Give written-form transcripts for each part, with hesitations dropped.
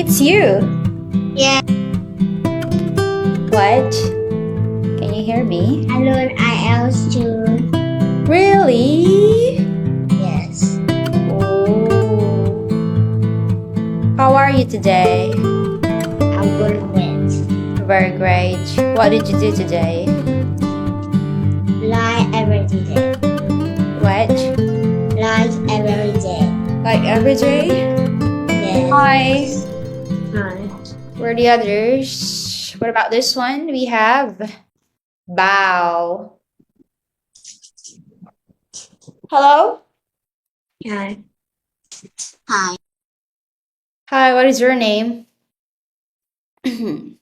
It's you. Yeah, What? Can you hear me? I learned IELTS too. Really? Yes. Oh. How are you today? I'm good with Very great. What did you do today? like every day. What? Like every day. Like every day? Yes. Hi. Hi. Where are the others? What about this one? We have bow. Hello? Hi. Hi. Hi, what is your name? I'm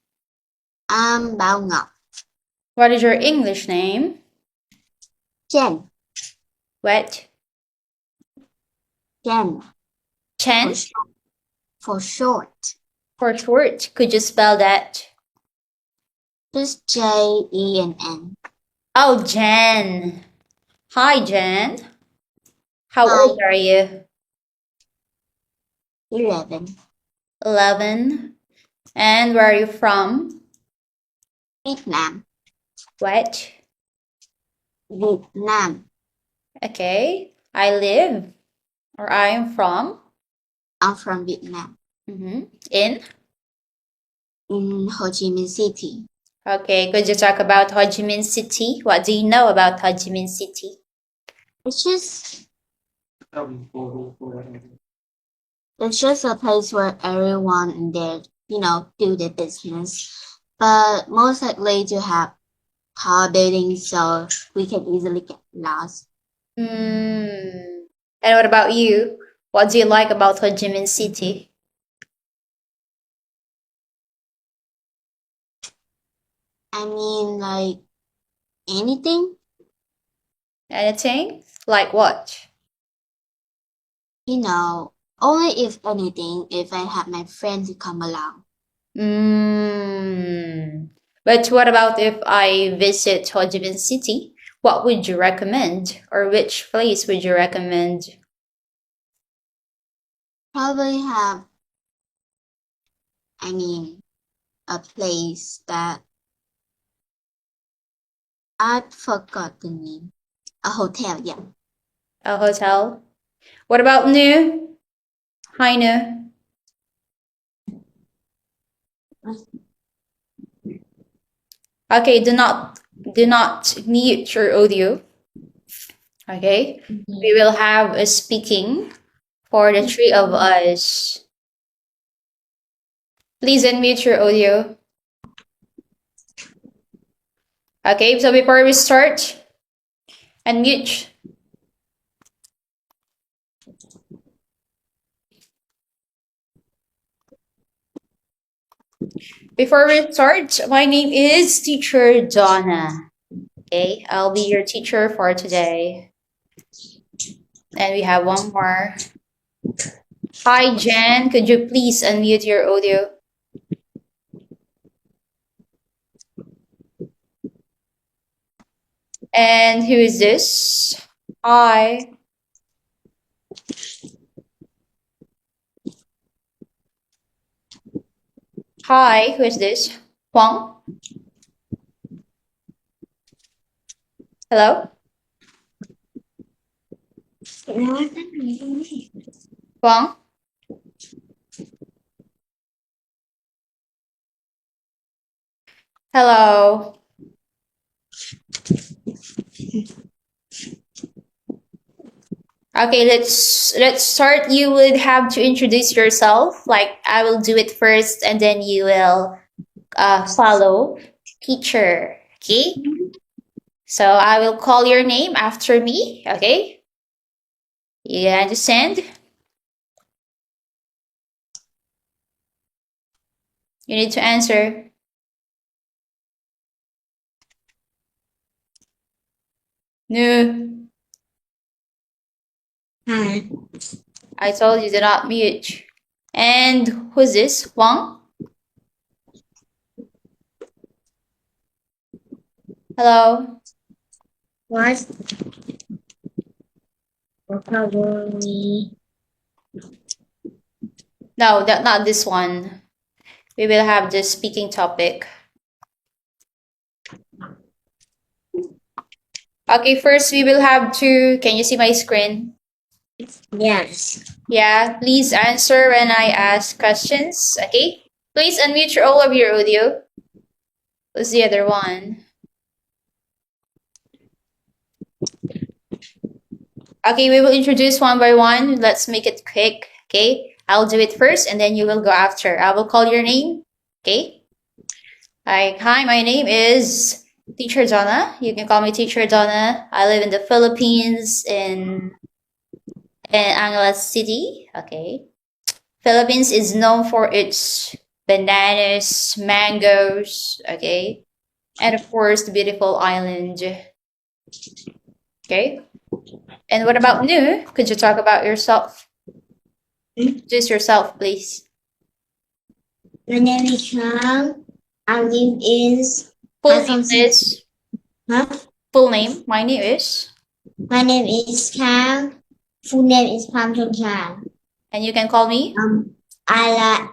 Bao Ngọc. What is your English name? Jen. What? Jen. Chen? For short. For short, could you spell that? Just Jen. Oh, Jen. Hi, Jen. How Hi. old are you? 11. 11. And where are you from? Vietnam. What? Vietnam. Okay. I live or I am from I'm from Vietnam. in. In Ho Chi Minh City. Okay, could you talk about Ho Chi Minh City? What do you know about Ho Chi Minh City? It's just a place where everyone in there, do their business. But most likely to have tall buildings so we can easily get lost. Hmm. And what about you? What do you like about Ho Chi Minh City? I mean, like anything, Anything? Like what? only if anything, if I have my friends to come along. But what about if I visit Ho Chi Minh City? What would you recommend? Or which place would you recommend? Probably have, a place that I forgot the name. A hotel, yeah. A hotel? What about Nu? Hi, Nu. Okay, do not mute your audio. Okay, we will have a speaking for the three of us. Please unmute your audio. Okay, so before we start, unmute. Before we start, my name is Teacher Donna. Okay, I'll be your teacher for today. And we have one more. Hi, Jen. Could you please unmute your audio? And who is this? Hi. Hi, who is this? Huang? Hello? Huang? Hello. Okay, let's start. You would have to introduce yourself. Like I will do it first, and then you will follow teacher. Okay. So I will call your name after me. Okay. You understand? You need to answer. No. Hi. I told you do not mute. And who's this? Wang? Hello. What? Vocabulary. No, not this one. We will have the speaking topic. Okay, first we will have to. Can you see my screen? Yes. Yeah, please answer when I ask questions. Okay? Please unmute all of your audio. What's the other one? Okay, we will introduce one by one. Let's make it quick. Okay? I'll do it first and then you will go after. I will call your name. Okay? Hi, my name is Teacher Donna. You can call me Teacher Donna. I live in the Philippines in Angeles City. Okay. Philippines is known for its bananas, mangoes, okay, and of course the beautiful island. Okay. And what about Nu? Could you talk about yourself? Just yourself, please. My name is Chang. I live in Full Hai name Phong City. is. Huh? Full name. My name is. My name is Chang. Full name is Pham Chong Chang. And you can call me. I like.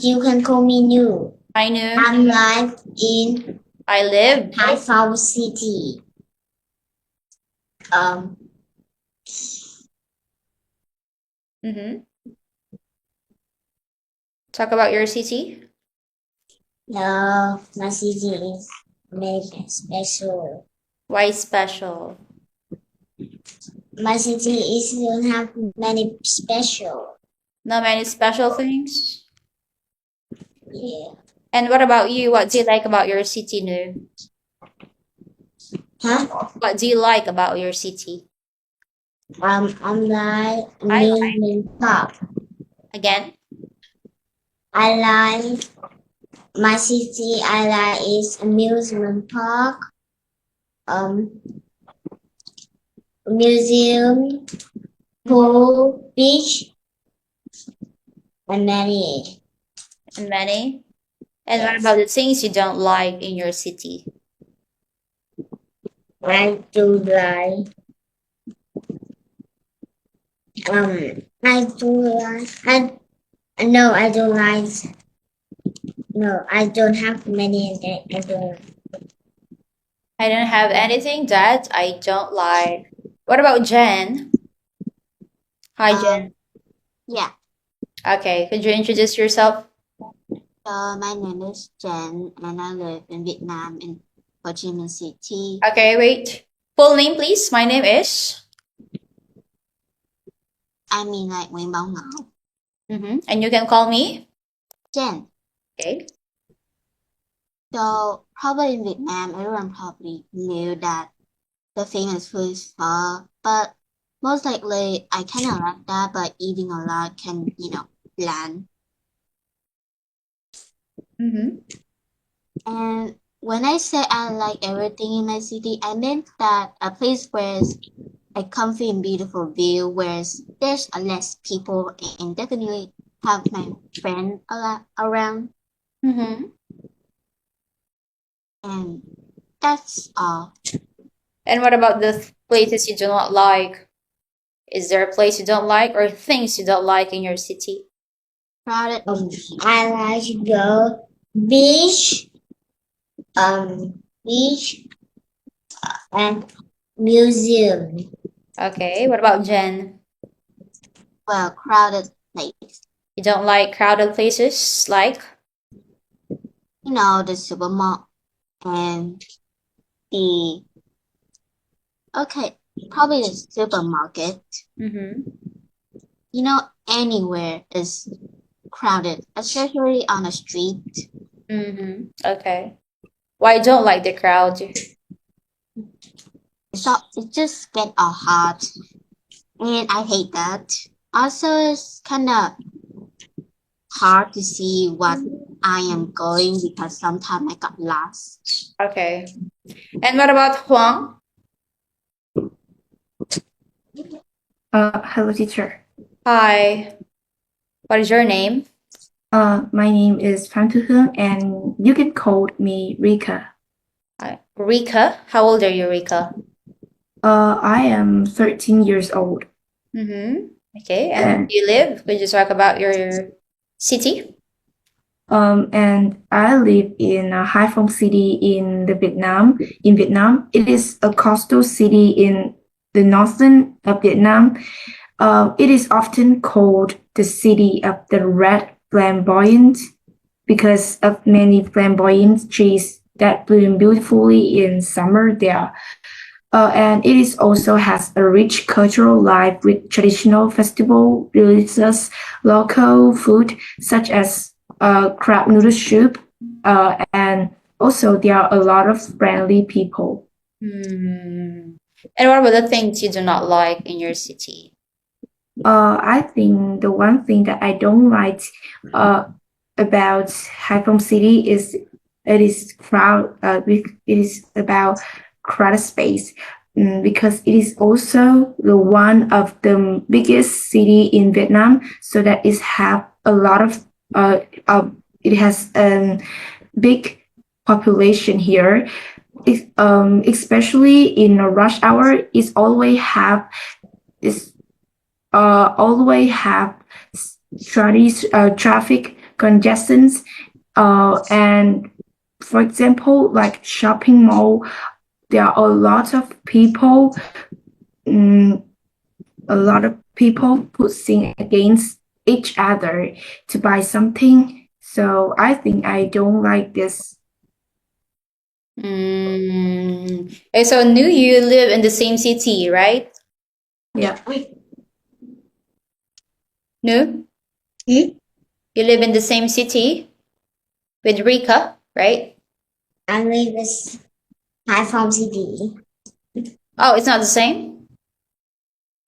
You can call me Nu. I Nu. I'm live in I live. Hai Phong City. Mm-hmm. Talk about your city. No, my city is made special. Why special? My city is don't have many special. Not many special things. Yeah. And what about you? What do you like about your city, Nu? Huh? What do you like about your city? I'm like I amusement park. Again? I like my city. I like is amusement park, museum, pool, beach, and many. And many? And what Yes. about the things you don't like in your city? I do like. I do like. No, I don't like. No, I don't have many. I don't. I don't have anything that I don't like. What about Jen? Hi, Jen. Yeah. Okay, could you introduce yourself? My name is Jen, and I live in Vietnam in Ho Chi Minh City. Okay, wait. Full name, please. My name is. I mean, like Nguyễn Bảo Ngọc. And you can call me. Jen. Okay. So probably in Vietnam, everyone probably knew that the famous food is pho, but most likely I kind of like that, but eating a lot can, bland. And when I say I like everything in my city, I meant that a place where it's a comfy and beautiful view, where there's a less people and definitely have my friend a lot around. And that's all. And what about the places you do not like? Is there a place you don't like or things you don't like in your city? Crowded. I like to go beach, beach, and museum. Okay, what about Jen? Well, crowded place. You don't like crowded places like? The supermarket and the probably the supermarket. Anywhere is crowded, especially on a street. Okay. Why you don't like the crowd? So it just get all hot, and I hate that. Also, it's kind of hard to see what I am going because sometimes I got lost. Okay. And what about Huang? Hello, teacher. Hi. What is your name? My name is Phan Thu Hương, and you can call me Rika. Rika? How old are you, Rika? I am 13 years old. Okay. And where do you live? Could you talk about your city? And I live in Hai Phong City in the Vietnam. In Vietnam, it is a coastal city in the northern of Vietnam. It is often called the city of the red flamboyant because of many flamboyant trees that bloom beautifully in summer there. And it is also has a rich cultural life with traditional festival, religious, local food such as crab noodle soup, and also there are a lot of friendly people. Hmm. And what about the things you do not like in your city? I think the one thing that I don't like about Hai Phong City is it is crowd. It is about crowded space. Because it is also the one of the biggest city in Vietnam, so that it have a lot of it has a big population here. Especially in a rush hour, it's always have traffic congestions, and for example, like shopping mall, there are a lot of people, um, a lot of people pushing against each other to buy something. So I think I don't like this. So New, you live in the same city, right? Yeah. New, Hmm? you live in the same city with Rika, right? I live in Hai Phong City. Oh, it's not the same?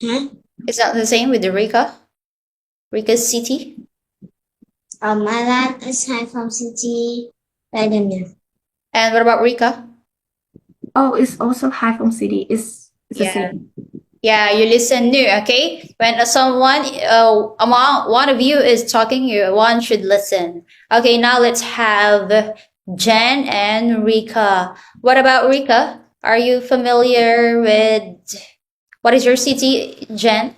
Huh? It's not the same with the Rika? Rika's city? My land is Hai Phong City. I don't know. And what about Rika? Oh, it's also Hai Phong City. It's the Yeah. same. Yeah, you listen new, okay? When someone among one of you is talking, one should listen. Okay, now let's have Jen and Rika. What about Rika? Are you familiar with what is your city, Jen?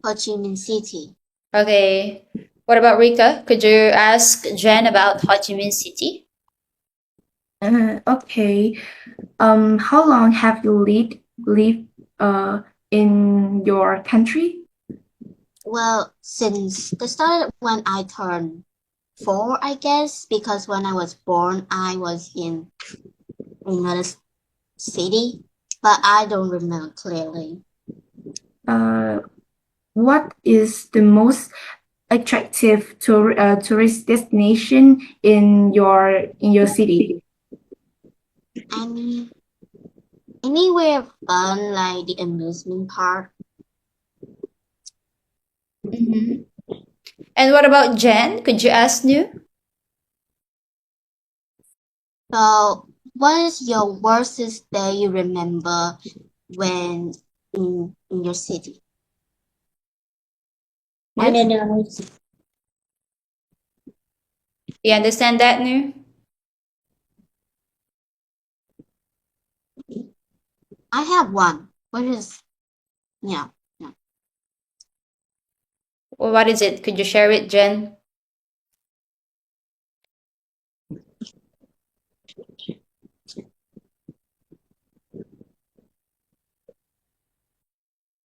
Ho Chi Minh City. Okay. What about Rika? Could you ask Jen about Ho Chi Minh City? Okay. How long have you lived in your country? Well, since the start when I turned 4, I guess, because when I was born, I was in another city, but I don't remember clearly. What is the most attractive tourist destination in your city? Any anywhere fun like the amusement park. Mm-hmm. And what about Jen? Could you ask new? So, what is your worst day you remember when in your city? I New? don't know. You understand that new? I have one. What is yeah? Yeah. Well, what is it? Could you share it, Jen?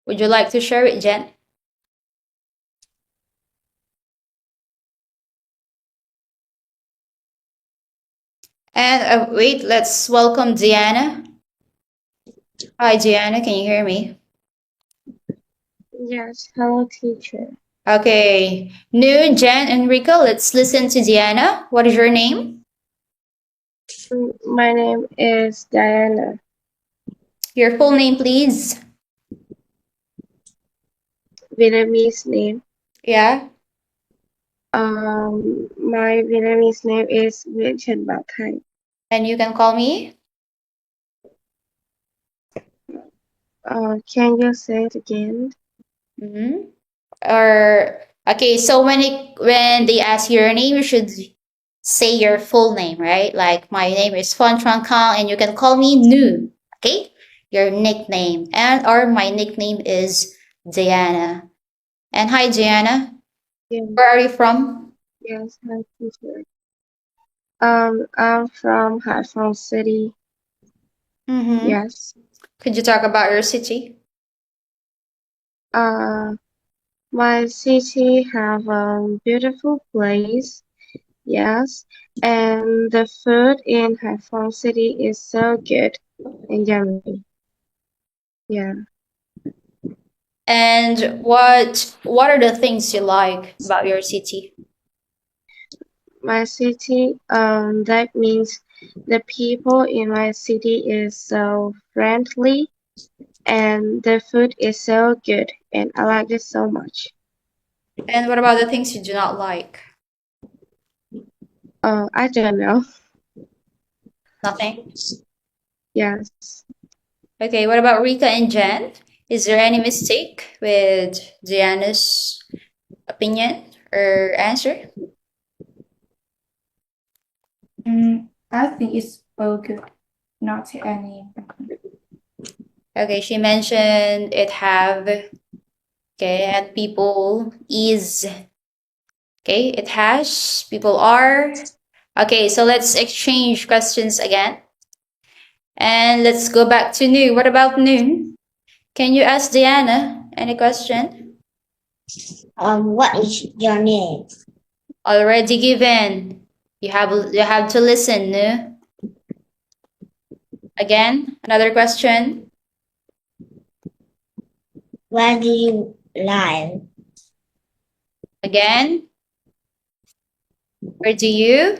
Would you like to share it, Jen? And wait, let's welcome Diana. Hi, Diana. Can you hear me? Yes, hello, teacher. Okay. New, Jen, and Rico, let's listen to Diana. What is your name? My name is Diana. Your full name, please. Vietnamese name. Yeah. My Vietnamese name is Nguyễn Trần Bảo Thành. And you can call me? Can you say it again? Mm-hmm. Or okay, so when they ask your name, you should say your full name, right? Like my name is Fon Chuan Kang, and you can call me Nu. Okay, your nickname, and or my nickname is Diana. And hi, Diana. Yeah. Where are you from? Yes, hi, teacher. I'm from Hai Phong City. Mm-hmm. Yes. Could you talk about your city? My city have a beautiful place. Yes, and the food in Hai Phong City is so good and yummy. Yeah, And what are the things you like about your city? my city. That means the people in my city is so friendly, and the food is so good, and I like it so much. And what about the things you do not like? I don't know. Nothing. Yes. Okay, what about Rika and Jen? Is there any mistake with Diana's opinion or answer? I think it's all good. Not any. Okay, she mentioned it have, okay, and people is, okay, it has, people are. Okay, so let's exchange questions again. And let's go back to Noon. What about Noon? Can you ask Diana any question? What is your name? Already given. You have to listen, no? Again, another question. Where do you live? Again, where do you?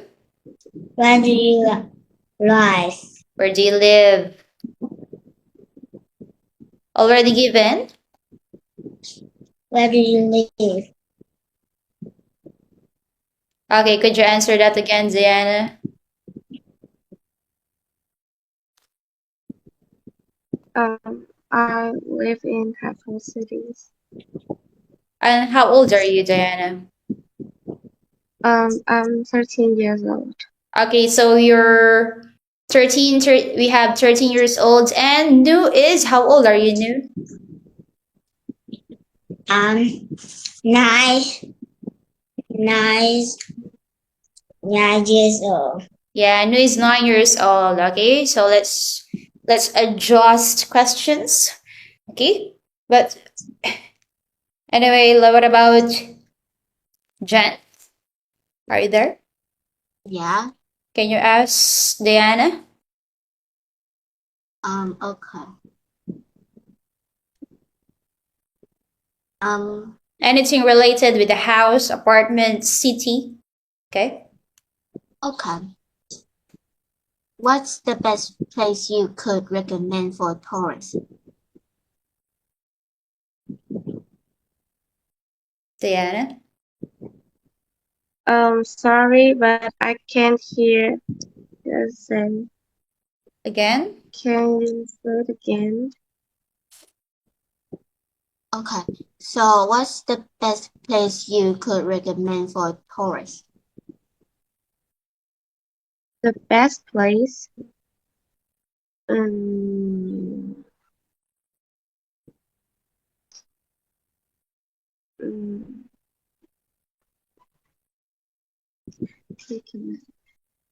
Where do you live? Where do you live? Already given. Where do you live? Okay, could you answer that again, Diana? I live in Hai Phong cities. And how old are you, Diana? I'm 13 years old. Okay, so you're 13, we have 13 years old, and Nu is, how old are you, Nu? Um, nice, nice, 9 years old. Yeah, Nu is 9 years old. Okay, so let's adjust questions. Okay, but anyway, what about Jen? Are you there? Yeah. Can you ask Diana? Okay. Anything related with the house, apartment, city? Okay. Okay. What's the best place you could recommend for tourists? Diana? Sorry, but I can't hear you say. Again? Can you say it again? Okay. So what's the best place you could recommend for tourists? The best place? Um, um, take a minute.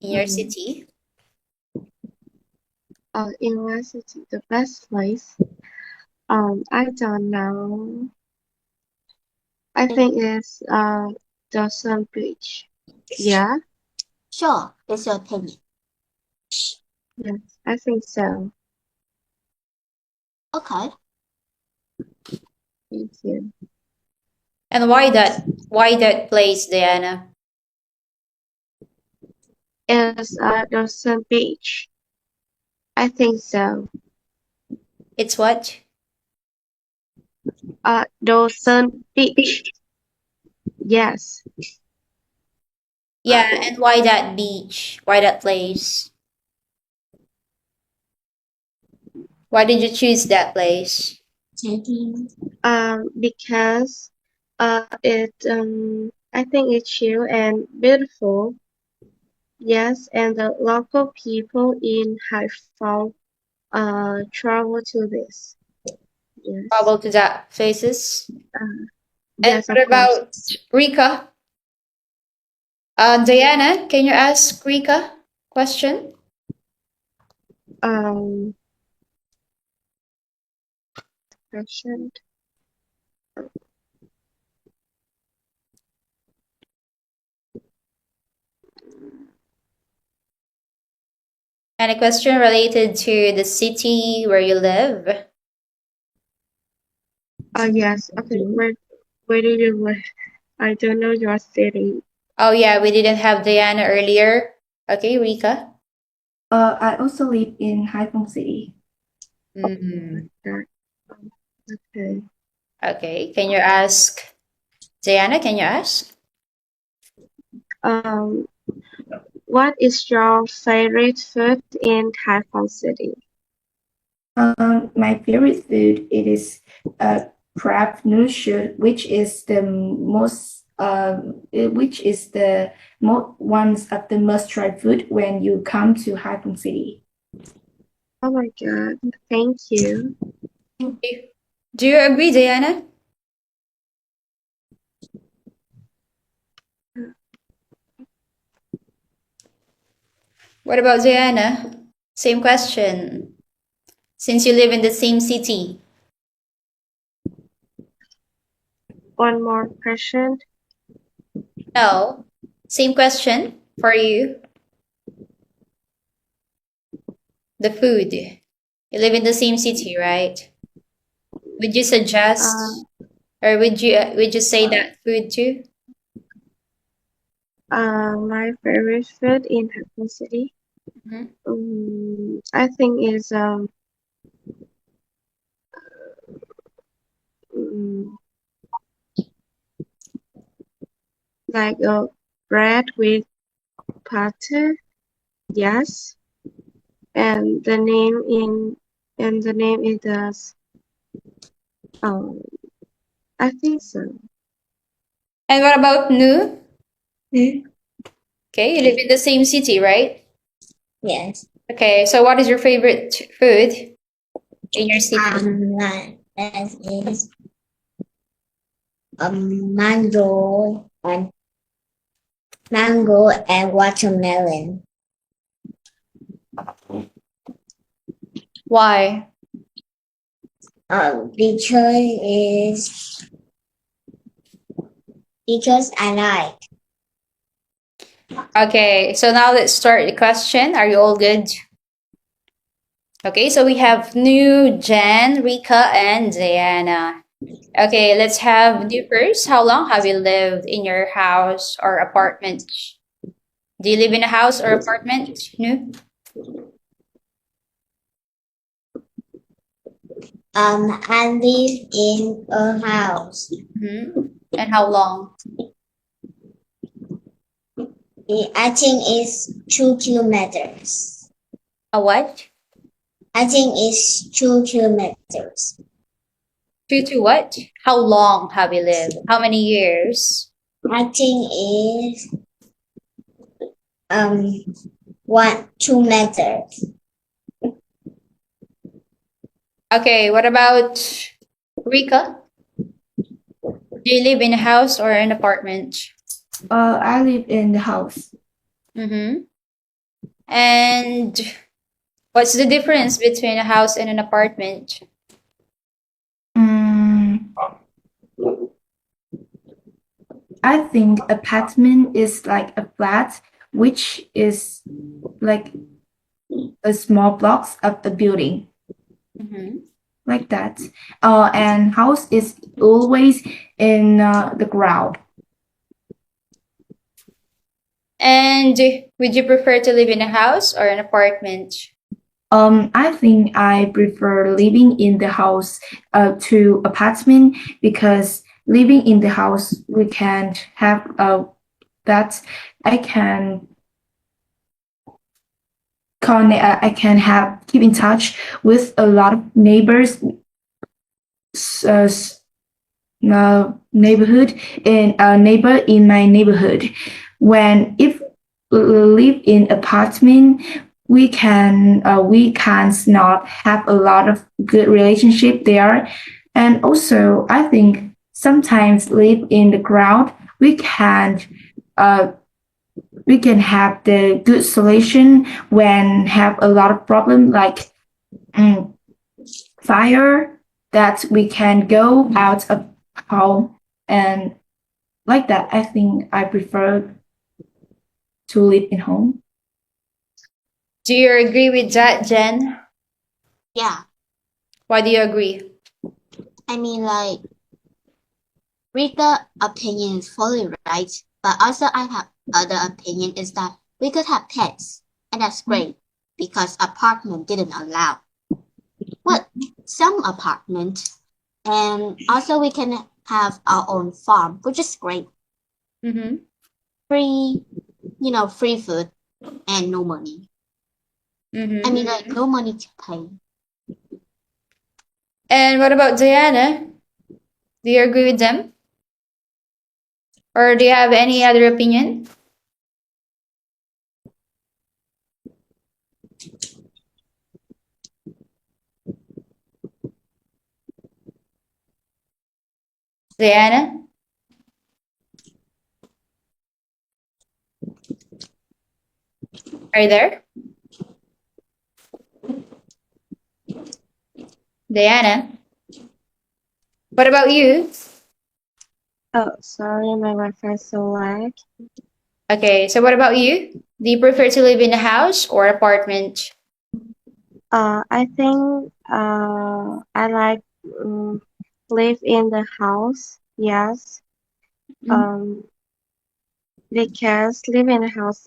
In your city? University, the best place? I don't know. I think it's the Sun Beach. Yeah, Sure, it's your opinion. yes, I think so. Okay. Thank you. And why that place, Diana? It's the Sun Beach. I think so. It's what? The Sun Beach. Yes. Yeah, and why that beach? Why that place? Why did you choose that place? Because I think it's chill and beautiful. Yes, and the local people in Haiphong travel to this. Yes. Travel to that places? Yes, And of what course. about Rika? Diana, can you ask Rika question? Um, question. And a question related to the city where you live. Yes. Okay. Where do you live? I don't know your city. Oh yeah, we didn't have Diana earlier. Okay, Rika. I also live in Hai Phong City. Mm, That- Okay. okay, can you ask Diana? Can you ask? Um, what is your favorite food in Hai Phong City? My favorite food it is crab noodle, which is the most which is the one of the must try food when you come to Hai Phong City. Oh my God. Thank you. Do you agree, Diana? What about Diana? Same question. Since you live in the same city. One more question. No. Same question for you. The food. You live in the same city, right? Would you Uh, suggest or would you say that food too? my favorite food in Hai Phong City. Mhm. I think is mm, like a bread with butter. Yes, and the name is um I think so. And what about Nu? Hmm? Okay, you live in the same city, right? Yes. Okay, so what is your favorite food in your city? That is mango and watermelon. Why? Because is because I like. Okay, so now let's start the question. Are you all good? Okay, so we have Nu, Jen, Rika, and Diana. Okay, let's have Nu first. How long have you lived in your house or apartment? Do you live in a house or apartment, Nu? I live in a house. And how long? I think it's 2 kilometers. A what? I think it's 2 kilometers. To what? How long have you lived? How many years? I think it's 2 meters. Okay, what about Rika? Do you live in a house or an apartment? I live in the house. Mm-hmm. And what's the difference between a house and an apartment? Mm, I think apartment is like a flat, which is like a small blocks of a building Mm-hmm. like that. And house is always in the ground. And would you prefer to live in a house or an apartment? I think I prefer living in the house to apartment because living in the house we can have that I can I can have keep in touch with a lot of neighbors uh, neighborhood in neighbor in my neighborhood. When if we live in apartment, we can not have a lot of good relationship there, and also I think sometimes live in the ground, uh, we can have the good solution when have a lot of problem like fire, that we can go out of home, and like that. I think I prefer to live in home. Do you agree with that, Jen? Yeah, Why do you agree? I mean, like, Rita's opinion is fully right, but also I have other opinion is that we could have pets, and that's great because apartment didn't allow. Well, some apartment, and also we can have our own farm, which is great. Mm-hmm. Free, free food and no money. Mm-hmm. I mean, like no money to pay. And what about Diana? Do you agree with them? Or do you have any other opinion? Diana? Are you there? Diana? What about you? Oh, sorry, my Wi-Fi so lag. Okay, so what about you? Do you prefer to live in a house or apartment? I think I like live in the house. Yes. Um, because live in a house.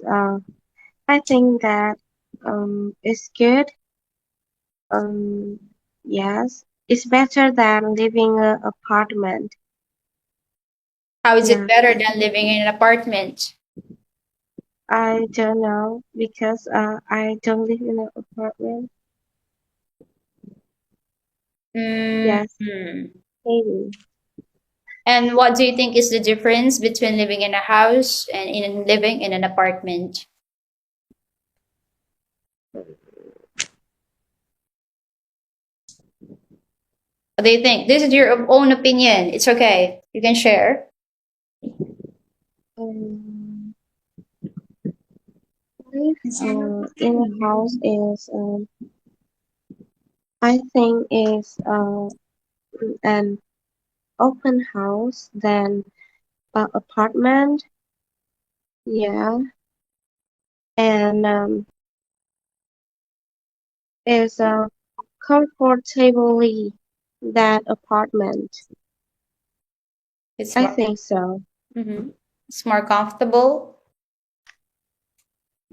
I think that it's good. Um, yes, it's better than living in an apartment. How is it Yeah, better than living in an apartment? I don't know because I don't live in an apartment. Yes, Mm-hmm. maybe. And what do you think is the difference between living in a house and in living in an apartment? What do you think? This is your own opinion. It's okay. You can share. Um, live in a house is I think is an open house than an apartment. Yeah, and is comfortably that apartment. It's I more. think so. Mm-hmm. It's more comfortable.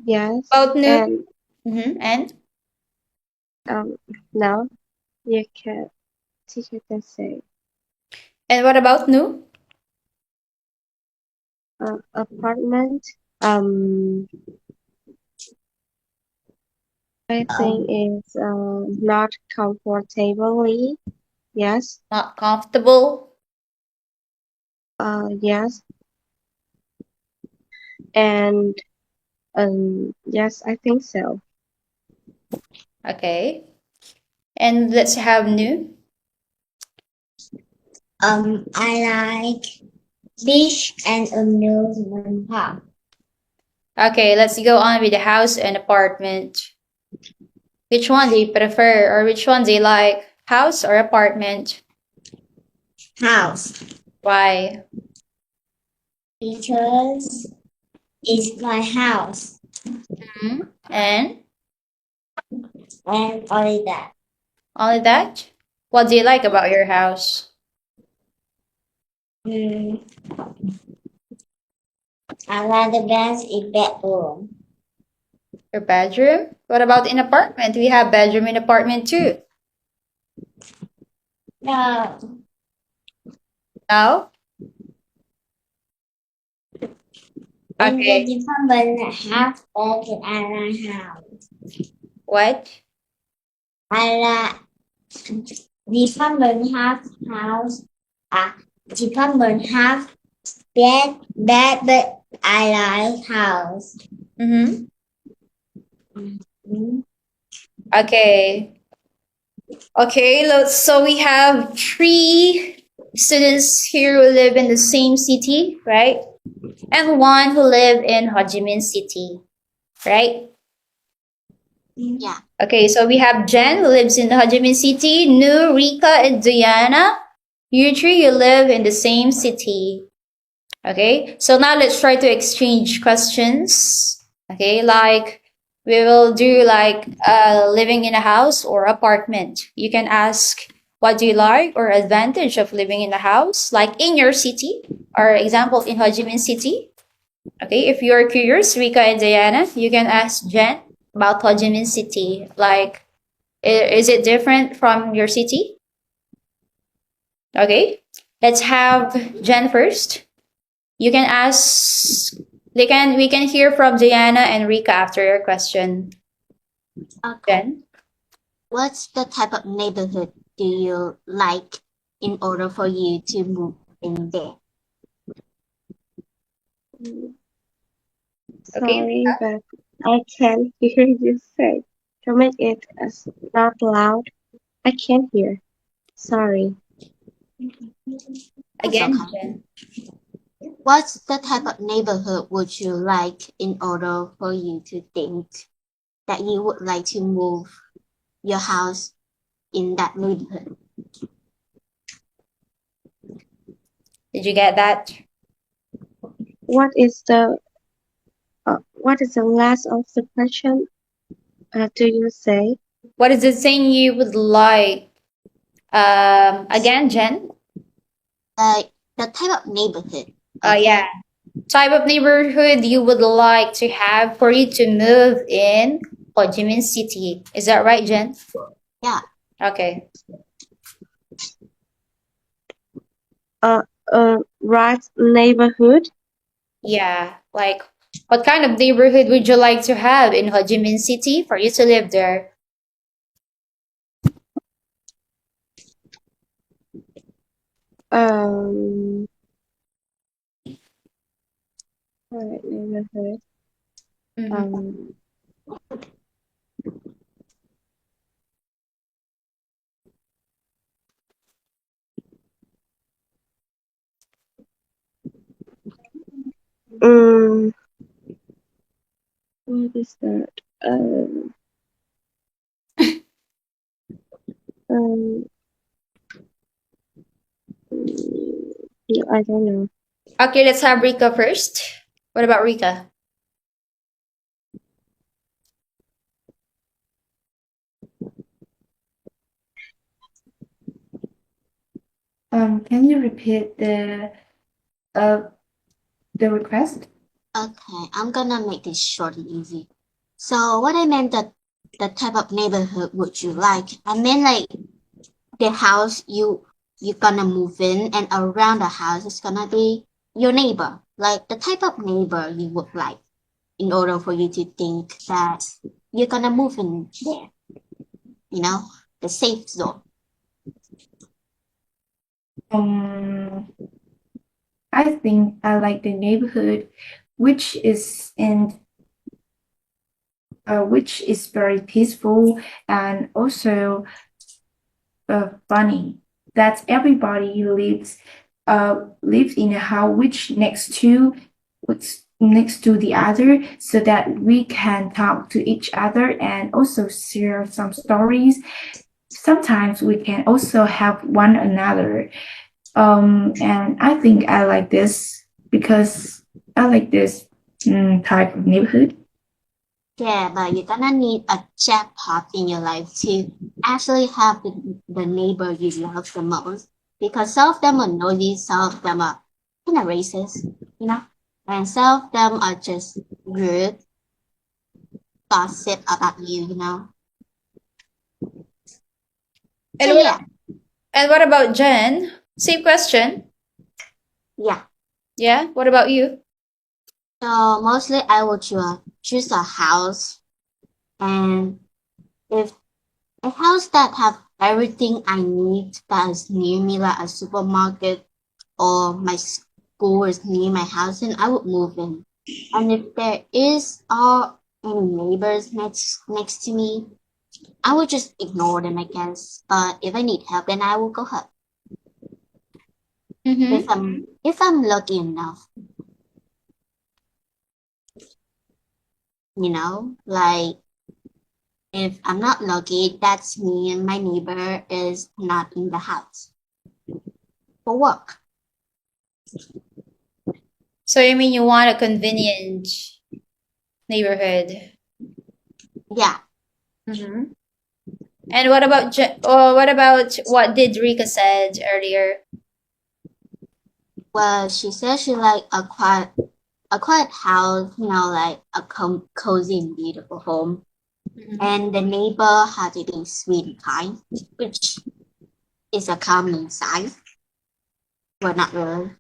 Yes, About new. and Mm-hmm. And um, no, you can teacher can say what about new? apartment. I think it's not comfortably. Yes, Not comfortable. yes, and yes, I think so. Okay. And let's have new. I like beach and amusement park. Okay, let's go on with the house and apartment. Which one do you prefer or which one do you like? House or apartment? House Why? because it's my house Hmm. And and only that. only that? What do you like about your house? Mm, I like the best in bedroom. Your bedroom? What about in apartment? We have bedroom in apartment too. No, No? in the Okay. department half bedroom I like house. What? I like department half house. Ah, department half bed, but I like house. Mm-hmm. Mm. Okay. Okay, so we have three. students here who live in the same city, right? And one who live in Ho Chi Minh City, right? Yeah. Okay, so we have Jen who lives in Ho Chi Minh City, Nu, Rika, and Diana. You three, you live in the same city. Okay, so now let's try to exchange questions. Okay, like we will do like living in a house or apartment. You can ask what do you like or advantage of living in a house, like in your city, or example in Ho Chi Minh City. Okay, if you're curious, Rika and Diana, you can ask Jen about Ho Chi Minh City. Like, is it different from your city? Okay, let's have Jen first. You can ask. We can hear from Diana and Rika after your question. Okay. Jen. What's the type of neighborhood do you like in order for you to move in there? Sorry, but I can't hear you say. To make it not loud, I can't hear. Sorry. That's Again, okay. Jen. What's the type of neighborhood would you like in order for you to think that you would like to move your house in that neighborhood? Did you get that? What is the last of the question? Do you say? What is the thing you would like? Again, Jen. Like the type of neighborhood. Yeah. Type of neighborhood you would like to have for you to move in Ho Chi Minh City. Is that right, Jen? Yeah. Okay. Right neighborhood. Yeah. Like, what kind of neighborhood would you like to have in Ho Chi Minh City for you to live there? Um, right neighborhood. Mhm. Um, what is that? Um, um, I don't know. Okay, let's have Rika first. What about Rika? Can you repeat the request? Okay, I'm gonna make this short and easy. So what I meant that the type of neighborhood would you like? I meant like the house you're gonna move in and around the house is gonna be your neighbor. Like the type of neighbor you would like in order for you to think that you're gonna move in there. You know, the safe zone. Um, I think I like the neighborhood, which is in which is very peaceful and also funny. That everybody lives in a house which next to the other, so that we can talk to each other and also share some stories. Sometimes we can also help one another. And I think I like this because I like this type of neighborhood. Yeah, but you're gonna need a jackpot in your life to actually have the neighbor you love the most. Because some of them are nosy, some of them are kind of racist, you know? And some of them are just rude, gossip about you, you know? So And yeah, what about Jen? Same question. yeah. Yeah. What about you? So mostly I would choose a house, and if a house that have everything I need that is near me, like a supermarket or my school is near my house, and I would move in. And if there is any neighbors next to me, I would just ignore them, I guess. But if I need help, then I will go help. Mm-hmm. If I'm lucky enough, like if I'm not lucky, that's me and my neighbor is not in the house for work. So you mean you want a convenient neighborhood? Yeah. Mm-hmm. And what about what did Rika said earlier? Well, she says she like a quiet house, like a cozy and beautiful home. Mhm. And the neighbor had to be sweet and kind, which is a common sign. Well, not really.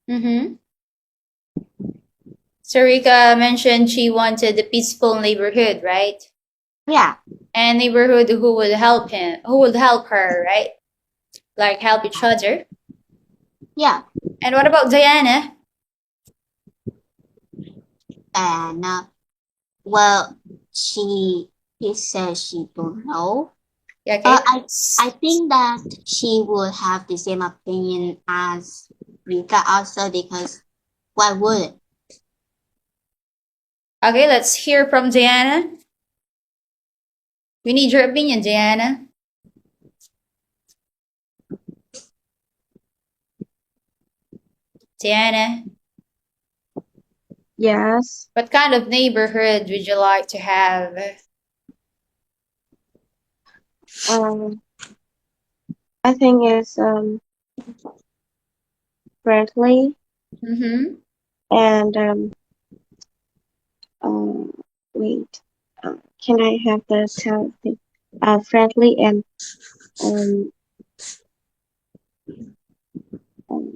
Mm-hmm. So Rika mentioned she wanted a peaceful neighborhood, right? Yeah. And neighborhood who would help her, right? Like help each other. Yeah. And what about Diana? And well, he says she don't know. Yeah, okay. I think that she would have the same opinion as Rika also because why would? Okay, let's hear from Diana. We need your opinion, Diana. Diana, Yes. what kind of neighborhood would you like to have? Um, I think it's friendly Mm-hmm. and um wait. Can I have the tell thing? Friendly and um, um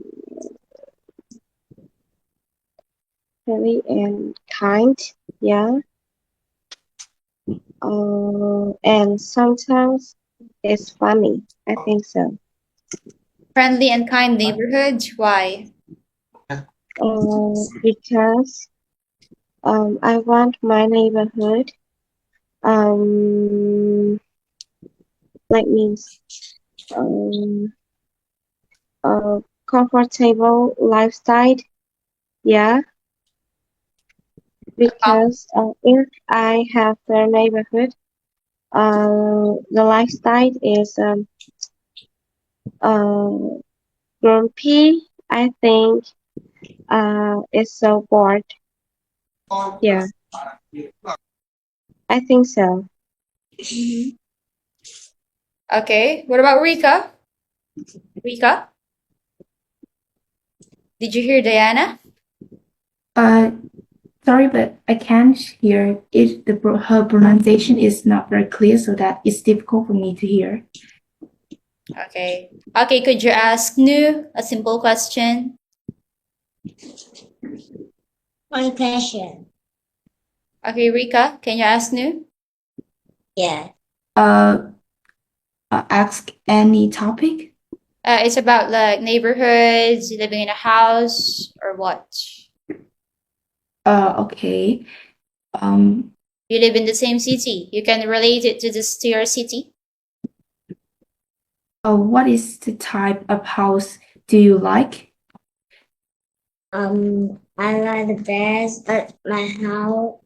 friendly and kind. Yeah. And sometimes it's funny. I think so. Friendly and kind neighborhood. Why? Because I want my neighborhood like means um a comfortable lifestyle. Yeah, because if I have the neighborhood, the lifestyle is uh grumpy. I think it's so bored. Yeah, I think so. Mm-hmm. Okay. What about Rika? Rika, did you hear Diana? Uh, sorry, but I can't hear it. Her pronunciation is not very clear, so that it's difficult for me to hear. Okay. Okay, could you ask Nu a simple question? One question. Okay, Rika, can you ask Nu? Yeah. Ask any topic. It's about like neighborhoods, living in a house, or what? Okay. You live in the same city. You can relate it to your city. What is the type of house do you like? I like the best at my house.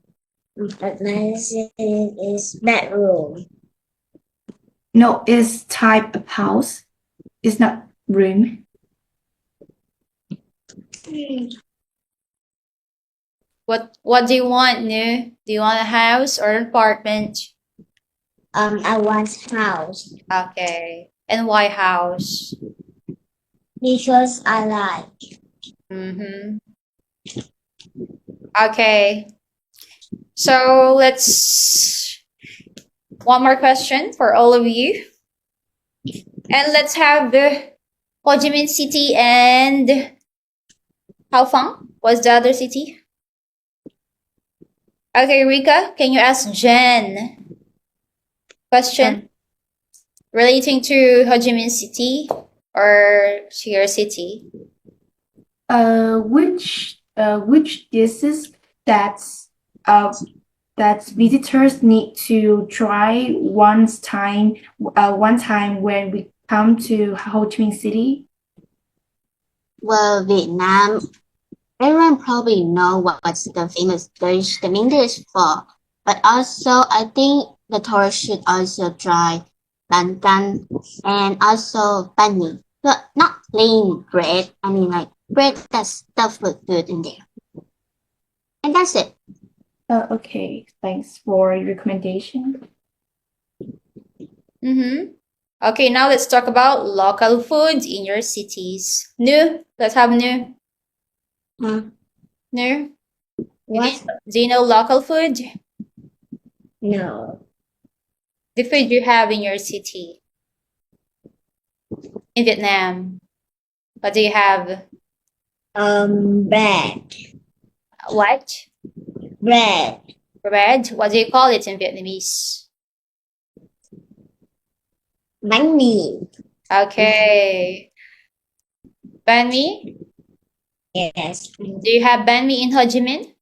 At my city is bedroom. No, it's type of house. It's not room. What do you want, Nu? Do you want a house or an apartment? I want house Okay. And why house? because I like. Mm-hmm. Okay. So let's one more question for all of you. And let's have the Ho Chi Minh City and Hao Phong. What's the other city? Okay, Rika, can you ask Jen question relating to Ho Chi Minh City or to your city? Which dishes that visitors need to try one time when we come to Ho Chi Minh City? Well, Vietnam, everyone probably know what's the famous dish, the main dish for. But also, I think the tourists should also try bánh căn and also banh mi. But not plain bread. I mean, like bread that's stuffed with food in there. And that's it. Okay, thanks for your recommendation. Mm-hmm. Okay, now let's talk about local food in your cities. Nu, let's have Nu. Hmm. Nu, What? do you know local food? No. The food you have in your city. In Vietnam. What do you have? Bread. What? Bread. Bread? What do you call it in Vietnamese? Bánh mì. Okay. Banh mi? Yes. Do you have banh mi in Ho Chi Minh?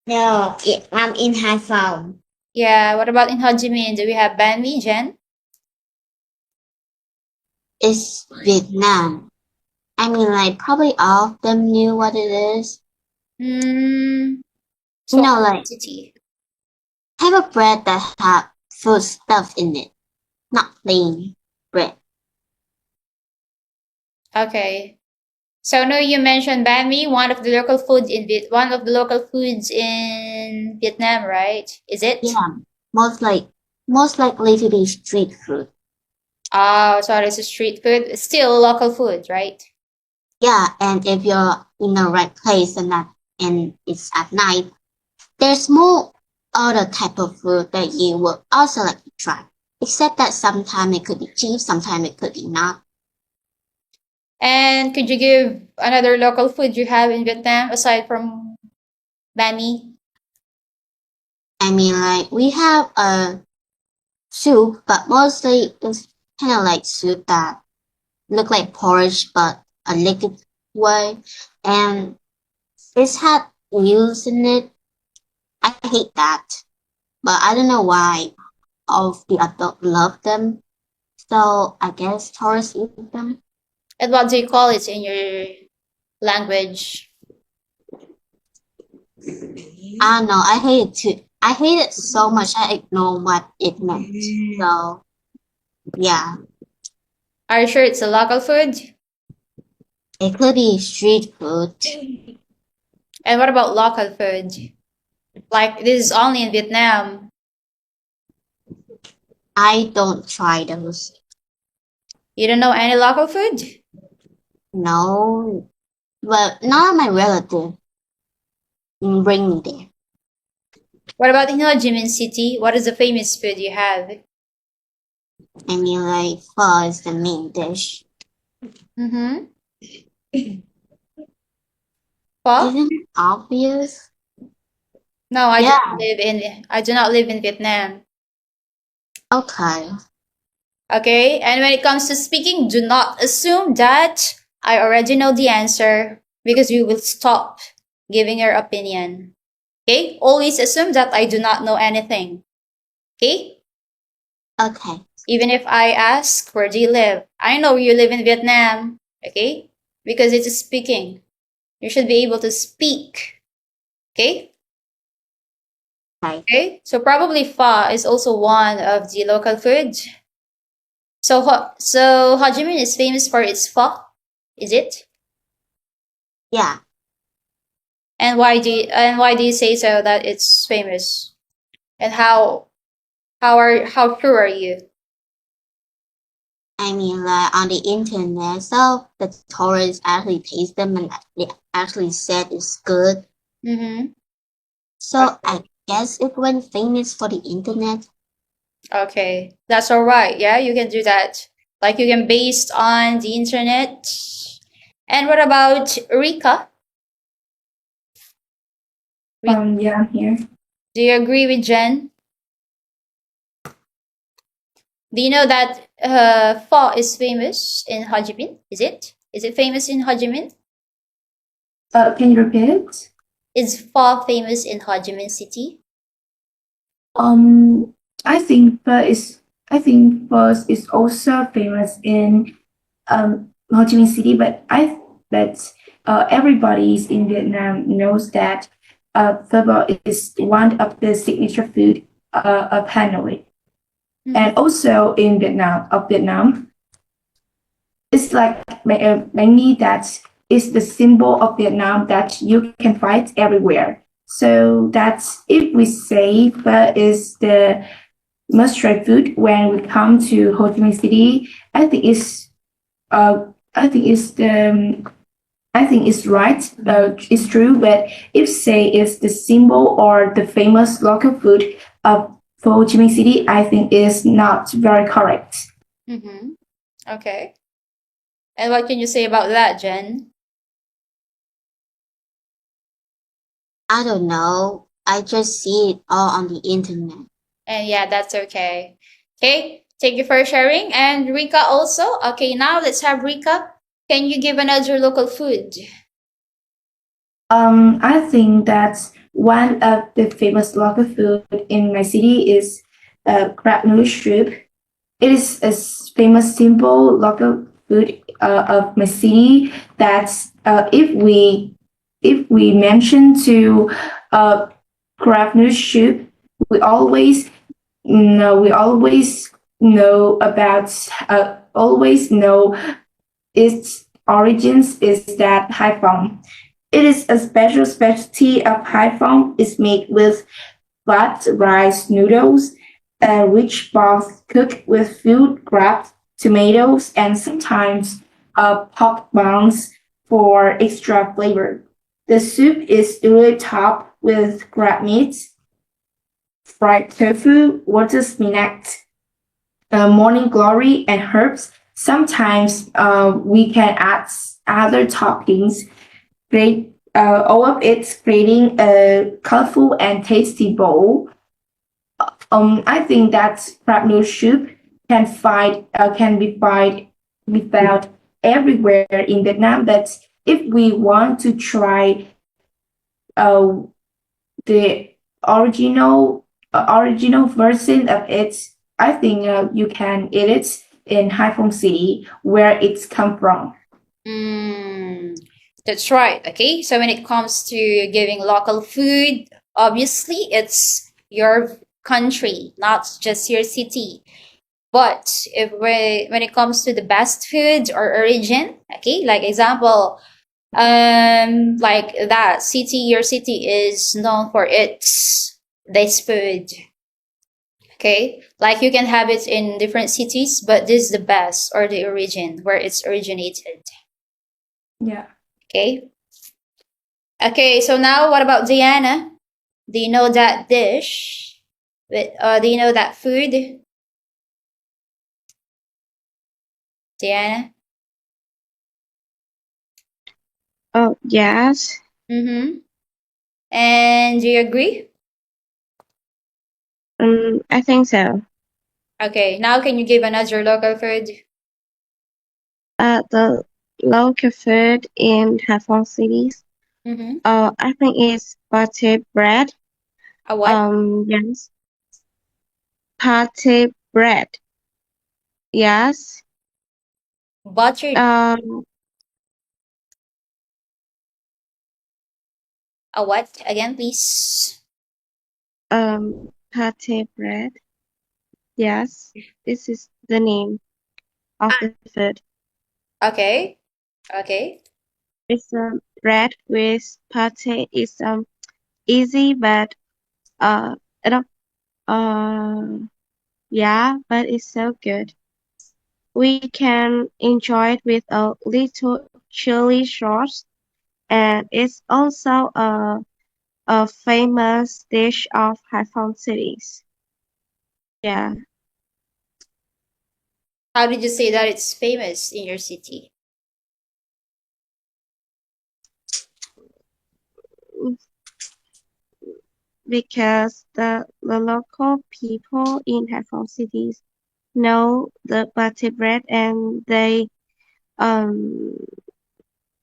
No, I'm in Hai Phong. Yeah, what about in Ho Chi Minh? Do we have banh mi, Jen? It's Vietnam. I mean, like, probably all of them knew what it is. Hmm. So You know, like, city. type of bread that have food stuff in it, not plain bread. Okay. So no, you mentioned banh mi, one of the local foods in Vietnam, right? Is it? Yeah, most likely to be street food. Oh, so it's a street food. It's still local food, right? Yeah, and if you're in the right place and it's at night, there's more other type of food that you would also like to try. Except that sometimes it could be cheap, sometimes it could be not. And could you give another local food you have in Vietnam aside from banh mi? I mean, like we have a soup, but mostly it's kind of like soup that look like porridge, but a liquid way, and it's had meals in it. I hate that, but I don't know why all of the adults love them. So I guess tourists eat them. And what do you call it in your language? I don't know. I hate it too. I hate it so much. I ignore what it meant. So yeah, Are you sure it's a local food? it could be street food. And what about local food? Like this is only in Vietnam. I don't try those. You don't know any local food? No, but none of my relatives bring me there. What about in Ho Chi Minh City? What is the famous food you have? I mean, like pho is the main dish. Mm-hmm. Pho? Isn't it obvious? No, Yeah. I do not live in Vietnam. Okay. Okay, and when it comes to speaking, do not assume that I already know the answer because you will stop giving your opinion. Okay, always assume that I do not know anything. Okay, Okay. even if I ask, where do you live? I know you live in Vietnam. Okay, because it is speaking. You should be able to speak. Okay. Okay. Okay, so probably pho is also one of the local foods. So Ho Chi Minh is famous for its pho, is it? Yeah. And why do you say so that it's famous? And how sure are you? I mean, like on the internet, so the tourists actually taste them and they actually said it's good. Mm-hmm. So I guess it went famous for the internet. Okay, that's all right. Yeah, you can do that. Like you can based on the internet. And what about Rika? Yeah, I'm here. Do you agree with Jen? Do you know that pho is famous in Ho Chi Minh? Is it? Is it famous in Ho Chi Minh? Can you repeat it? Is pho famous in Ho Chi Minh City? I think pho is I think pho is also famous in Ho Chi Minh City, but everybody in Vietnam knows that pho is one of the signature food of Hanoi, and also in Vietnam, it's like mainly that is the symbol of Vietnam that you can find everywhere. So that's if we say pho is the must try food when we come to Ho Chi Minh City. I think it's uh I think it's the I think it's right. It's true. But if say it's the symbol or the famous local food of Ho Chi Minh City, I think is not very correct. Mm-hmm. Okay. And what can you say about that, Jen? I don't know. I just see it all on the internet. And yeah, that's okay. Okay, thank you for sharing. And Rika also. Okay, now let's have Rika. Can you give another local food? I think that one of the famous local food in my city is crab noodle soup. It is a famous simple local food of my city that if we mention to uh, crab noodle soup, we always always know its origins is that Hai Phong. It is a special specialty of Hai Phong. It's made with flat rice noodles, which both cook with food crab, tomatoes, and sometimes pork buns for extra flavor. The soup is usually topped with crab meat, fried tofu, water spinach, morning glory, and herbs. Sometimes we can add other toppings. All of it creating a colorful and tasty bowl. I think that crab noodle soup can be found everywhere in Vietnam. But if we want to try uh, the original version of it, I think you can eat it in Hai Phong City, where it's come from. Mm, that's right. Okay, so when it comes to giving local food, obviously it's your country, not just your city. But when it comes to the best food or origin, okay, like example, like that city, your city is known for its this food. Okay, like you can have it in different cities, but this is the best or the origin where it's originated. Yeah. Okay. Okay, so now what about Diana? Do you know that dish? Do you know that food? Diana? Oh, yes. Mm-hmm. And do you agree? I think so. Okay, now can you give another local food? The local food in Hai Phong cities. Mm-hmm. I think it's pate bread. A what? Yes, pate bread. Yes. Buttered. Um, A what? Again, please. pate bread. Yes, this is the name of the food. Okay. Okay. It's bread with pate. It's easy, but I don't yeah, but it's so good. We can enjoy it with a little chili sauce, and it's also a famous dish of Hai Phong cities. Yeah, How did you say that it's famous in your city? because the local people in Hai Phong cities know the pate bread and they um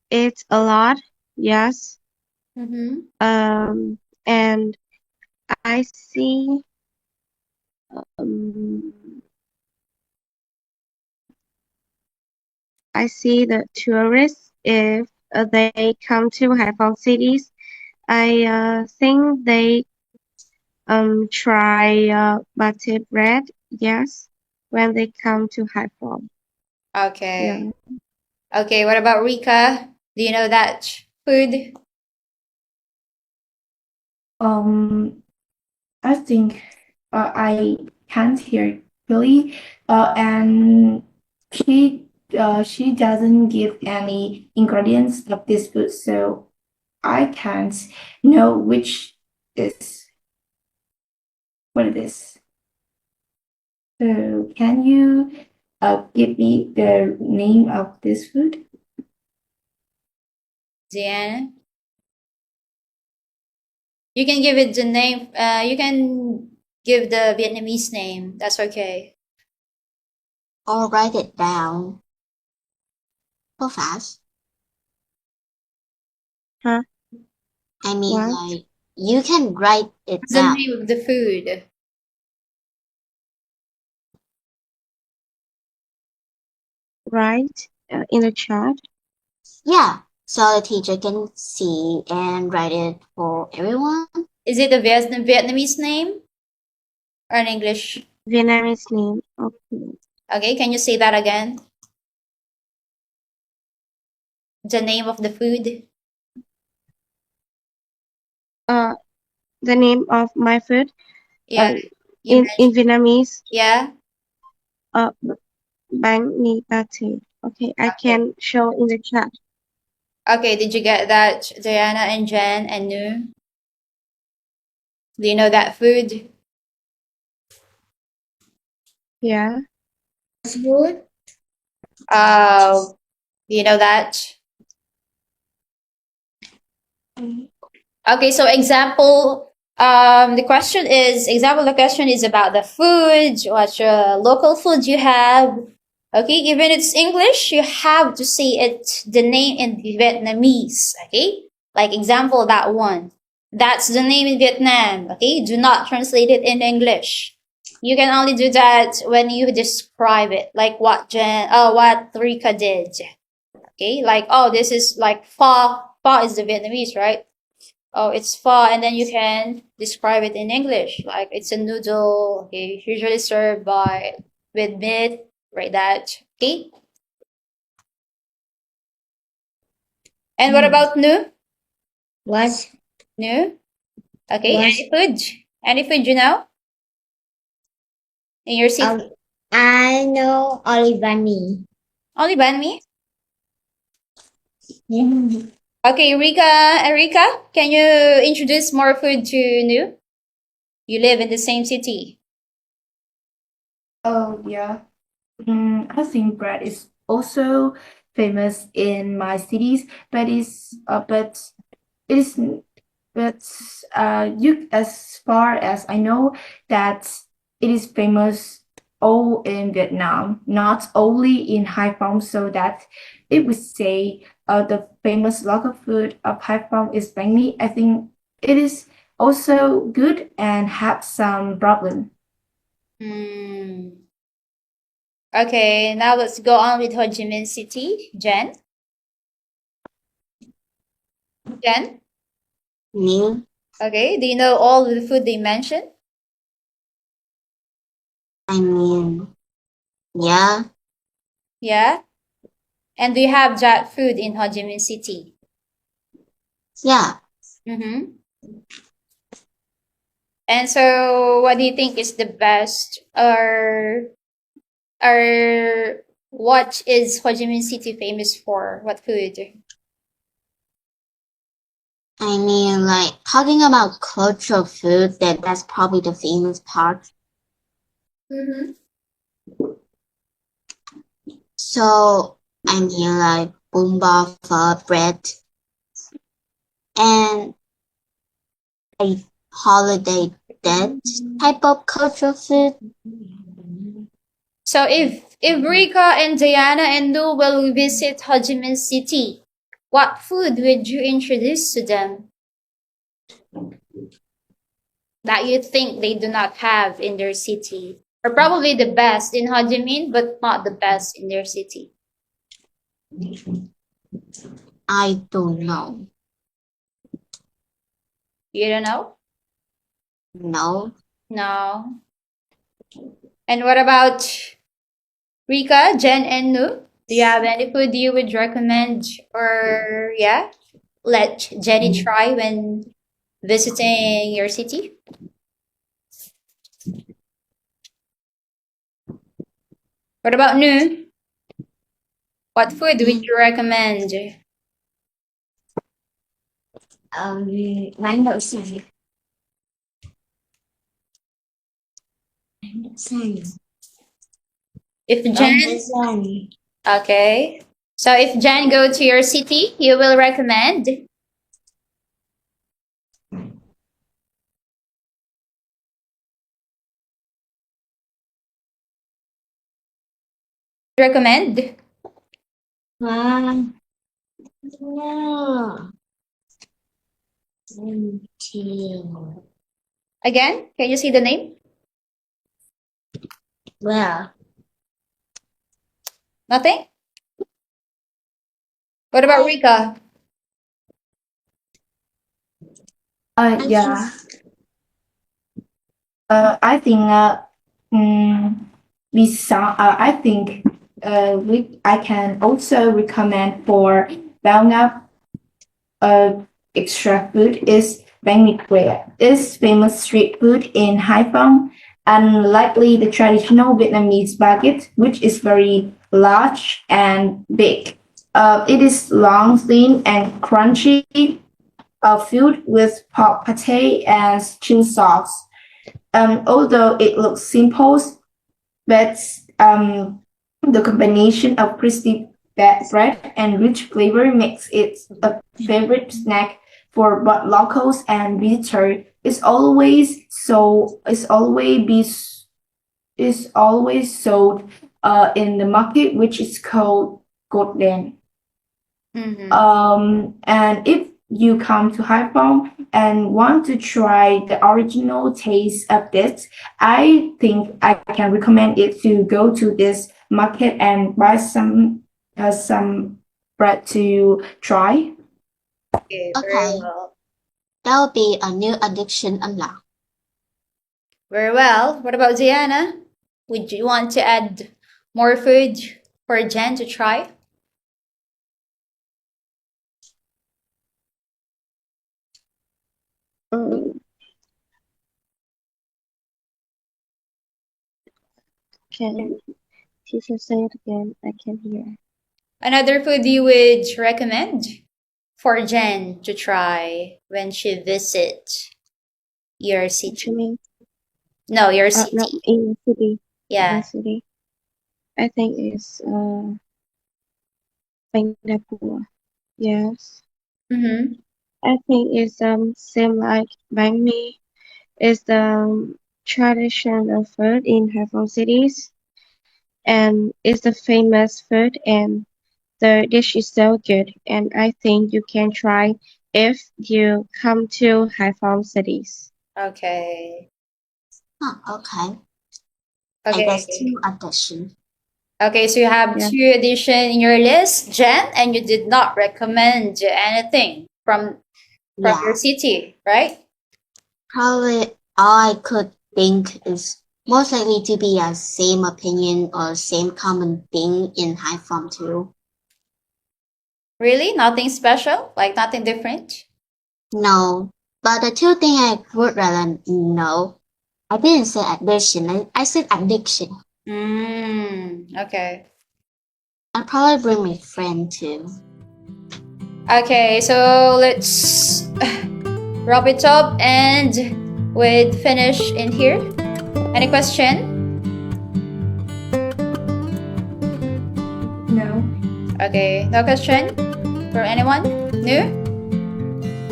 eat a lot. Yes. Mm-hmm. And I see um I see the tourists if they come to Hai Phong cities. I think they try butter bread. Yes, when they come to Hai Phong. Okay. Yeah. Okay, what about Rika? Do you know that food? Um, I think I can't hear clearly, and she doesn't give any ingredients of this food, so I can't know which is what it is. So can you give me the name of this food? Diana? You can give it the name, you can give the Vietnamese name. That's okay. Or write it down. So fast. Huh? I mean, What? like, you can write it What's the down. name of the food? Right? In the chat. Yeah, so the teacher can see and write it for everyone. Is it a Vietnamese name or an English? Vietnamese name. Okay. Okay, can you say that again? The name of the food? Uh, the name of my food. Yeah, you In mentioned. Vietnamese. Yeah. Uh, bánh mì pate. Okay, I Okay. can show in the chat. Okay, did you get that, Diana and Jen and Nu? Do you know that food? Yeah. Food? Uh, do you know that? Okay, so the question is, the question is about the food, what local food you have. Okay, even it's English, you have to say it, the name in Vietnamese. Okay, like example, that one. That's the name in Vietnam. Okay, do not translate it in English. You can only do that when you describe it, like what Rika did. Okay, like, oh, this is like pho. Pho is the Vietnamese, right? Oh, it's pho, and then you can describe it in English. Like it's a noodle, okay, usually served by with meat, right? That okay. And what about nu? What? Nu? Okay, What? any food? Any food you know in your city? I know olivani. Only banh mi? Yeah. Okay, Rika, can you introduce more food to Nu? You live in the same city. Oh yeah. I think bread is also famous in my cities, but it is but you as far as I know that it is famous all in Vietnam, not only in Hai Phong, so that it would say the famous local food of Hai Phong is bánh mì. I think it is also good and have some problem. Hmm. Okay, now let's go on with Ho Chi Minh City. Jen? Jen? Me? Okay, do you know all of the food they mentioned? I mean, yeah. Yeah? And do you have that food in Ho Chi Minh City? Yeah. Mm-hmm. And so what do you think is the best or what is Ho Chi Minh City famous for? What food? I mean, like, talking about cultural food, that's probably the famous part. Mm-hmm. So, I mean, like, bún bò, phở, bread, and like holiday, that type of cultural food. So if Rika and Diana and Nu will visit Ho Chi Minh City, what food would you introduce to them that you think they do not have in their city? Or probably the best in Ho Chi Minh, but not the best in their city. I don't know. You don't know? No. No. And what about Rika, Jen, and Nu? Do you have any food you would recommend or yeah, let Jenny try when visiting your city? What about Nu? What food would you recommend? Bánh đậu xay. Bánh đậu xay. If Bánh Jen, đậu xay. okay. So if Jen go to your city, you will recommend? Recommend? No. Okay. Again, can you see the name? Well, Nothing? What about Rika? Yeah. I think I think I can also recommend for bang up extra food is bánh mì quẹt. It's famous street food in Hai Phong, unlikely the traditional Vietnamese baguette, which is very large and big. It is long, thin, and crunchy, filled with pork pate and chili sauce. Although it looks simple, but the combination of crispy bread and rich flavor makes it a favorite snack for both locals and visitors. It's always sold in the market, which is called golden. Mm-hmm. And if you come to Hai Phong and want to try the original taste of this, I think I can recommend it to go to this market and buy some bread to try. Okay, very okay. well. That'll be a new addiction unlocked. Very well. What about Diana? Would you want to add more food for Jen to try? Um, can teacher say it again? I can hear. Another food you would recommend for Jen to try when she visits your What city? you mean? No, your No, city. in the city. Yeah. My city. I think it's bánh đa cua. Yes. Mm-hmm. I think it's same like bánh mi. It's the traditional food in Hai Phong cities, and it's the famous food, and the dish is so good, and I think you can try if you come to Hai Phong cities. Okay. Okay. I guess Okay. two addiction. Okay, so you have Yeah. 2 addition in your list, Jen, and you did not recommend anything from your Yeah. city, right? Probably all I could think is most likely to be a same opinion or same common thing in Hai Phong too. Really? Nothing special? Like nothing different? No. But the two thing I would rather know. I didn't say addiction. I said addiction. Okay. I'll probably bring my friend too. Okay, so let's wrap it up and we'd finish in here. Any question? No. Okay, no question for anyone? New?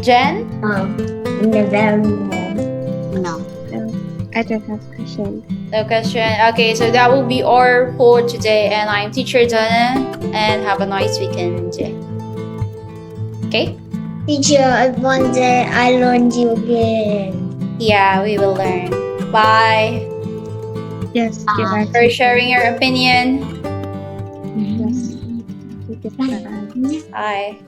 Jen? No. I don't have question. No question. Okay, so that will be all for today. And I'm Teacher Donna. And have a nice weekend. Okay? Teacher, one day I learned you again. Yeah, we will learn. Bye. Yes, Bye. goodbye. For sharing your opinion. Yes. Goodbye. Bye.